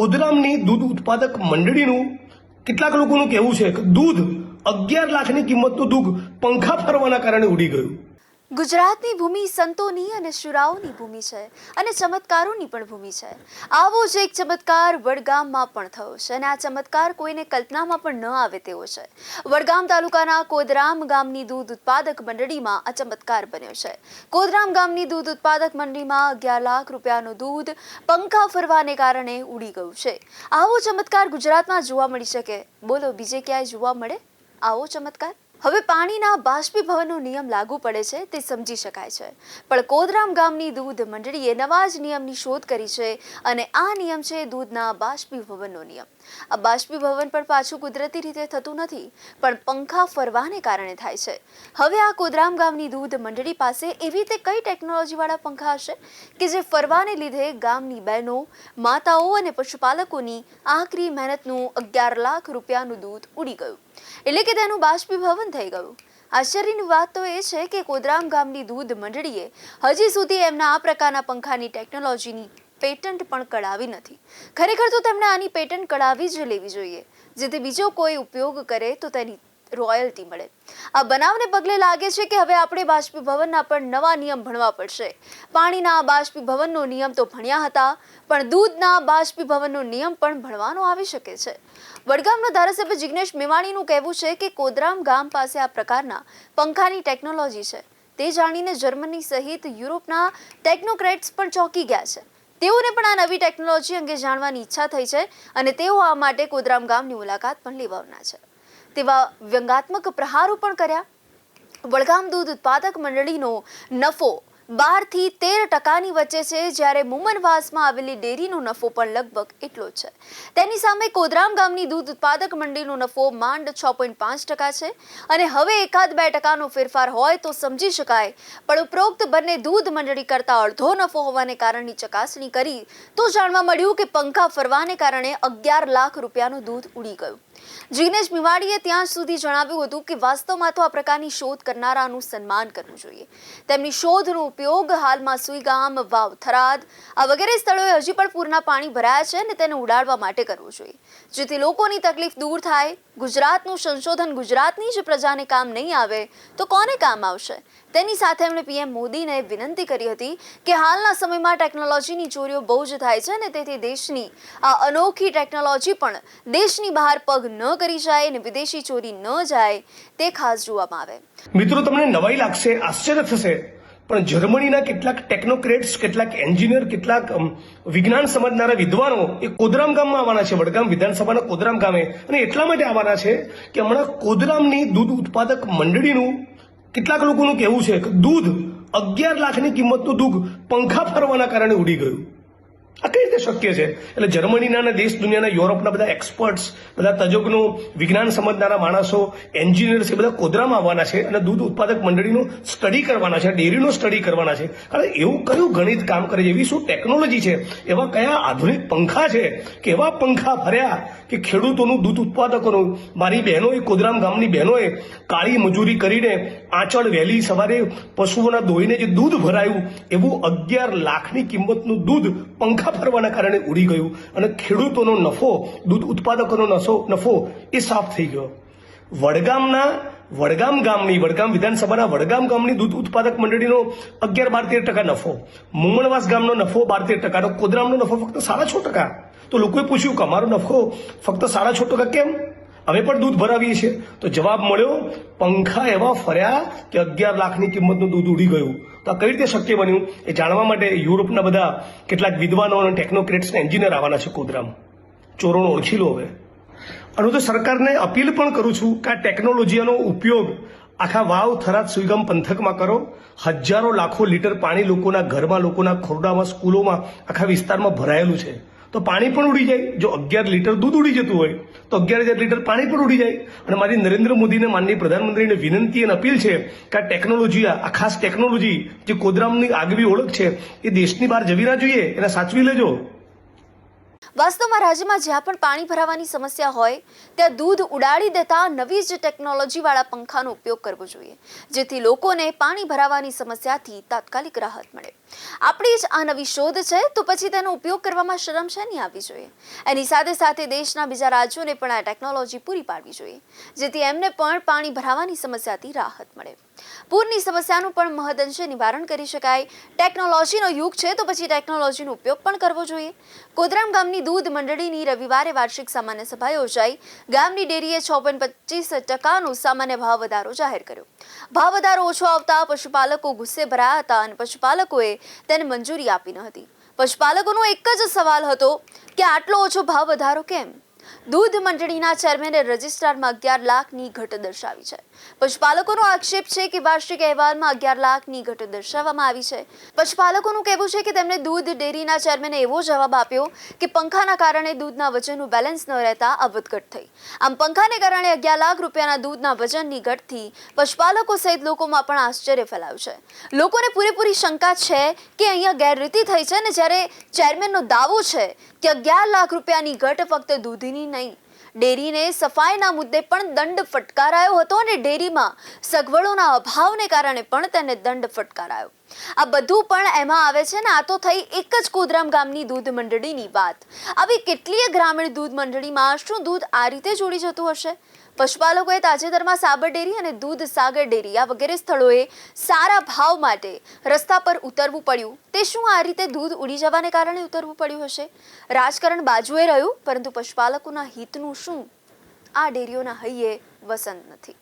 કોદરામની દૂધ ઉત્પાદક મંડળીનું કેટલાક લોકોનું કહેવું છે કે દૂધ 11 લાખની કિંમતનું દૂધ પંખા ફરવાના કારણે ઉડી ગયું। ગુજરાતની ભૂમિ સંતોની અને શુરાઓની ભૂમિ છે અને ચમત્કારોની પણ ભૂમિ છે। આવો જ એક ચમત્કાર વડગામમાં પણ થયો છે અને આ ચમત્કાર કોઈને કલ્પનામાં પણ ન આવે તેવો છે। વડગામ તાલુકાના કોદરામ ગામની દૂધ ઉત્પાદક મંડળીમાં આ ચમત્કાર બન્યો છે। કોદરામ ગામની દૂધ ઉત્પાદક મંડળીમાં 11 લાખ રૂપિયાનું દૂધ પંખા ફરવાને કારણે ઉડી ગયું છે। આવો ચમત્કાર ગુજરાતમાં જોવા મળી શકે, બોલો બીજે ક્યાંય જોવા મળે આવો ચમત્કાર? હવે પાણીના બાષ્પીભવનનો નિયમ લાગુ પડે છે તે સમજી શકાય છે, પણ કોદરામ ગામની દૂધ મંડળીએ નવા જ નિયમની શોધ કરી છે અને આ નિયમ છે દૂધના બાષ્પીભવનનો નિયમ। આ બાષ્પીભવન પણ પાછું કુદરતી રીતે થતું નથી, પણ પંખા ફરવાને કારણે થાય છે। હવે આ કોદરામ ગામની દૂધ મંડળી પાસે એવી તે કઈ ટેકનોલોજીવાળા પંખા હશે કે જે ફરવાને લીધે ગામની બહેનો, માતાઓ અને પશુપાલકોની આકરી મહેનતનું 11 લાખ રૂપિયાનું દૂધ ઉડી ગયું, એટલે કે તેનું બાષ્પીભવન થઈ ગયું। આશ્ચર્યની વાત તો એ છે કે કોદરામ ગામની દૂધ મંડળીએ હજી સુધી એમના આ પ્રકારના પંખાની ટેકનોલોજીની પેટન્ટ પણ કઢાવી નથી। ખરેખર તો તેમણે આની પેટન્ટ કઢાવી જ લેવી જોઈએ, જેથી બીજો કોઈ ઉપયોગ કરે તો તેની રોયલ્ટી મળે। આ બનાવને પગલે લાગે છે કે હવે આપણે બાષ્પીભવનના પણ નવા નિયમ ભણવા પડશે। પાણીના બાષ્પીભવનનો નિયમ તો ભણ્યા હતા, પણ દૂધના બાષ્પીભવનનો નિયમ પણ ભણવાનો આવી શકે છે। વડગામના ધારાસભ્ય જિગ્નેશ મેવાણીનું કહેવું છે કે કોદરામ ગામ પાસે આ પ્રકારના પંખાની ટેકનોલોજી છે તે જાણીને જર્મની સહિત યુરોપના ટેકનોક્રેટ્સ પણ ચોંકી ગયા છે। તેઓને પણ આ નવી ટેકનોલોજી અંગે જાણવાની ઈચ્છા થઈ છે અને તેઓ આ માટે કોદરામ ગામની મુલાકાત પણ લેવાના છે। તેવા વ્યંગાત્મક પ્રહારો પણ કર્યા। વડગામ દૂધ ઉત્પાદક મંડળીનો નફો 12 થી 13% વચ્ચે છે, જ્યારે મુમનવાસમાં આવેલી ડેરીનો નફો પણ લગભગ એટલો જ છે। તેની સામે કોદરામ ગામની દૂધ ઉત્પાદક મંડળીનો નફો માંડ 6.5% છે અને હવે 1-2% ફેરફાર હોય તો સમજી શકાય, પણ ઉપરોક્ત બંને દૂધ મંડળી કરતા અડધો નફો હોવાને કારણની ચકાસણી કરી તો જાણવા મળ્યું કે પંખા ફરવાને કારણે 11 લાખ રૂપિયાનું દૂધ ઉડી ગયું। જિગ્નેશ મેવાણીએ ત્યાં સુધી જણાવ્યું હતું કે વાસ્તવમાં તો આ પ્રકારની શોધ કરનારાનું સન્માન કરવું જોઈએ। તેમની શોધનો ઉપયોગ હાલમાં સુઈગામ, વાવ, થરાદ આ વગેરે સ્થળોએ હજી પણ પૂરના પાણી ભરાયા છે અને તેને ઉડાડવા માટે કરવું જોઈએ, જેથી લોકોની તકલીફ દૂર થાય। ગુજરાતનું સંશોધન ગુજરાતની જ પ્રજાને કામ નહીં આવે તો કોને કામ આવશે? તેની સાથે એમણે પીએમ મોદીને વિનંતી કરી હતી કે હાલના સમયમાં ટેકનોલોજીની ચોરીઓ બહુ જ થાય છે અને તેથી દેશની આ અનોખી ટેકનોલોજી પણ દેશની બહાર પગ ન કરી જાય અને વિદેશી ચોરી ન જાય તે ખાસ જોવામાં આવે। મિત્રો, તમને નવાઈ લાગશે, આશ્ચર્ય થશે, પણ જર્મનીના કેટલાક ટેકનોક્રેટ્સ, કેટલાક એન્જિનિયર, કેટલાક વિજ્ઞાન સમજનારા વિદ્વાનો એ કોદરામ ગામમાં આવવાના છે, વડગામ વિધાનસભાના કોદરામ ગામે, અને એટલા માટે આવવાના છે કે હમણાં કોદરામની દૂધ ઉત્પાદક મંડળીનું કેટલાક લોકોનું કહેવું છે કે દૂધ 11 લાખની કિંમતનું દૂધ પંખા ફરવાના કારણે ઉડી ગયું। આ કઈ રીતે શક્ય છે? એટલે જર્મનીના દેશ દુનિયાના યુરોપના બધા એક્સપર્ટ્સ, બધા તજજ્ઞો, વિજ્ઞાન સમજનારા માણસો, એન્જિનિયર્સ એ બધા કોદરામાં આવવાના છે અને દૂધ ઉત્પાદક મંડળીનો સ્ટડી કરવાના છે, ડેરીનો સ્ટડી કરવાના છે। કારણ એવું કયું ગણિત કામ કરે છે, એવી શું ટેકનોલોજી છે, એવા કયા આધુનિક પંખા છે કે એવા પંખા ફર્યા કે ખેડૂતોનું, દૂધ ઉત્પાદકોનું, મારી બહેનોએ, કોદરામ ગામની બહેનોએ કાળી મજૂરી કરીને આંચળ વહેલી સવારે પશુઓના દોઈને જે દૂધ ભરાયું એવું 11 લાખની કિંમતનું દૂધ પંખા ફરવાના કારણે ઉડી ગયું અને ખેડૂતોનો નફો, દૂધ ઉત્પાદકોનો નફો એ સાફ થઈ ગયો। વડગામ વિધાનસભાના વડગામ ગામની દૂધ ઉત્પાદક મંડળીનો 11-13% નફો, મુમણવાસ ગામનો નફો 12-13%, કોદરામનો નફો ફક્ત 6.5%। તો લોકોએ પૂછ્યું કે અમારો નફો ફક્ત 6.5% કેમ? અમે પણ દૂધ ભરાવીએ છીએ। તો જવાબ મળ્યો, પંખા એવા ફર્યા કે 11 લાખની કિંમતનું દૂધ ઉડી ગયું। તો આ કઈ રીતે શક્ય બન્યું એ જાણવા માટે યુરોપના બધા કેટલાક વિદ્વાનો અને ટેકનોક્રેટ્સ એન્જિનિયર આવવાના છે કોદરામ। ચોરોનો ઓળખી લો હવે। અને હું તો સરકારને અપીલ પણ કરું છું કે આ ટેકનોલોજીનો ઉપયોગ આખા વાવ, થરાદ, સુઈગામ પંથકમાં કરો। હજારો લાખો લીટર પાણી લોકોના ઘરમાં, લોકોના ખોરડામાં, સ્કૂલોમાં, આખા વિસ્તારમાં ભરાયેલું છે, તો પાણી પણ ઉડી જાય। જો 11 લીટર દૂધ ઉડી જતું હોય તો 11,000 લીટર પાણી પણ ઉડી જાય। અને મારી નરેન્દ્ર મોદીને, માનનીય પ્રધાનમંત્રીને વિનંતી અને અપીલ છે કે આ ટેકનોલોજી, આ ખાસ ટેકનોલોજી જે કોદરામની આગવી ઓળખ છે એ દેશની બહાર જવી ના જોઈએ, એને સાચવી લેજો। વાસ્તવમાં રાજ્યમાં જ્યાં પણ પાણી ભરાવાની સમસ્યા હોય ત્યાં દૂધ ઉડાડી દેતા નવી જ ટેકનોલોજીવાળા પંખાનો ઉપયોગ કરવો જોઈએ, જેથી લોકોને પાણી ભરાવાની સમસ્યાથી તાત્કાલિક રાહત મળે. આપણી જ આ નવી શોધ છે, તો પછી તેનો ઉપયોગ કરવામાં શરમ શેની આવવી જોઈએ? એની સાથે સાથે દેશના બીજા રાજ્યોને પણ આ ટેકનોલોજી પૂરી પાડવી જોઈએ, જેથી એમને પણ પાણી ભરાવાની સમસ્યાથી રાહત મળે. પૂરની સમસ્યાનું પણ મહદઅંશે નિવારણ કરી શકાય. ટેકનોલોજીનો યુગ છે, તો પછી ટેકનોલોજીનો ઉપયોગ પણ કરવો જોઈએ. કોદરામ ગામની દૂધ મંડળીની રવિવારે વાર્ષિક સામાન્ય સભા યોજાઈ. ગામની ડેરીએ 6.25% સામાન્ય ભાવ વધારો જાહેર કર્યો. ભાવ વધારો ઓછો આવતા પશુપાલકો ગુસ્સે ભરાયા હતા અને પશુપાલકોએ તેને મંજૂરી આપી ન હતી. પશુપાલકોનો એક જ સવાલ હતો કે આટલો ઓછો ભાવ વધારો કેમ? દૂધ મંડળીના ચેરમેને રજિસ્ટ્રારમાં 11 લાખની ઘટ દર્શાવી છે. પશુપાલકોનો આક્ષેપ છે કે વાર્ષિક અહેવાલમાં 11 લાખની ઘટ દર્શાવવામાં આવી છે. પશુપાલકોનું કહેવું છે કે તેમને દૂધ ડેરીના ચેરમેને એવો જવાબ આપ્યો કે પંખાના કારણે દૂધના વજનનું બેલેન્સ ન રહેતા આ વધઘટ થઈ. આમ પંખાને કારણે 11 લાખ રૂપિયાના દૂધના વજનની ઘટથી પશુપાલકો સહિત લોકોમાં પણ આશ્ચર્ય ફેલાયું છે. લોકોને પૂરેપૂરી શંકા છે કે અહીંયા ગેરરીતિ થઈ છે, ને જ્યારે ચેરમેનનો દાવો છે કે 11 લાખ રૂપિયાની ઘટ ફક્ત દૂધની નહીં, ડેરીને સફાઈના મુદ્દે પણ દંડ ફટકારાયો હતો અને ડેરીમાં સગવડોના અભાવને કારણે પણ તેને દંડ ફટકારાયો. આ બધું પણ એમાં આવે છે ને આ તો થઈ એક જ કોદરામ ગામની દૂધ મંડળીની વાત. આવી કેટલીય ગ્રામીણ દૂધ મંડળીમાં શું દૂધ આ રીતે જોડી જતું હશે? પશુપાલકોએ તાજેતરમાં સાબર ડેરી અને દૂધ સાગર ડેરી આ વગેરે સ્થળોએ સારા ભાવ માટે રસ્તા પર ઉતરવું પડ્યું. તે શું આ રીતે દૂધ ઉડી જવાને કારણે ઉતરવું પડ્યું હશે? રાજકારણ બાજુએ રહ્યું, પરંતુ પશુપાલકોના હિતનું શું? આ ડેરીઓના હૈયે વસંત નથી.